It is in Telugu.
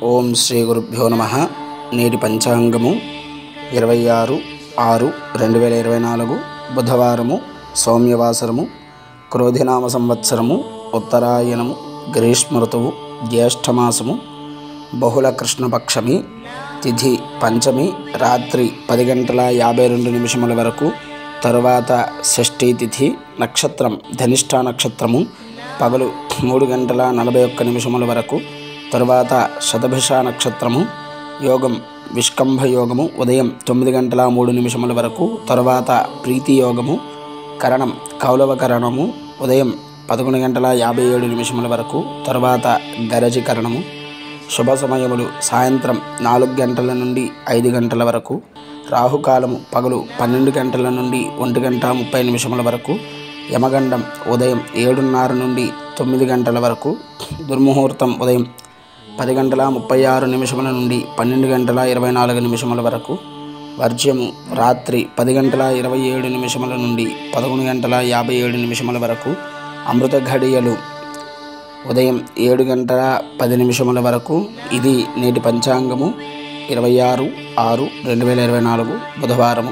ఓం శ్రీ గురుభ్యో నమః. నేటి పంచాంగము 26/6/2024 బుధవారము, సౌమ్యవాసరము, క్రోధినామ సంవత్సరము, ఉత్తరాయణము, గ్రీష్మ ఋతువు, జ్యేష్ఠమాసము, బహుళ కృష్ణపక్షమి, తిథి పంచమి, రాత్రి 10:52 వరకు, తరువాత షష్ఠీ తిథి, నక్షత్రం ధనిష్ఠా నక్షత్రము, పగలు 3:41 వరకు, తరువాత శతభిష నక్షత్రము, యోగం విష్కంభ యోగము ఉదయం 9:03 వరకు, తరువాత ప్రీతి యోగము, కరణం కౌలవ కరణము ఉదయం 11:57 వరకు, తరువాత గరజి కరణము. శుభ సమయములు సాయంత్రం 4 గంటల నుండి 5 గంటల వరకు, రాహుకాలము పగలు 12 గంటల నుండి 1:30 వరకు, యమగండం ఉదయం 7:30 నుండి 9 గంటల వరకు, దుర్ముహూర్తం ఉదయం 10:36 నుండి 12:24 వరకు, వర్జ్యము రాత్రి 10:27 నుండి 11:57 వరకు, అమృత ఘడియలు ఉదయం 7:10 వరకు. ఇది నేటి పంచాంగము 26/6/2024 బుధవారము.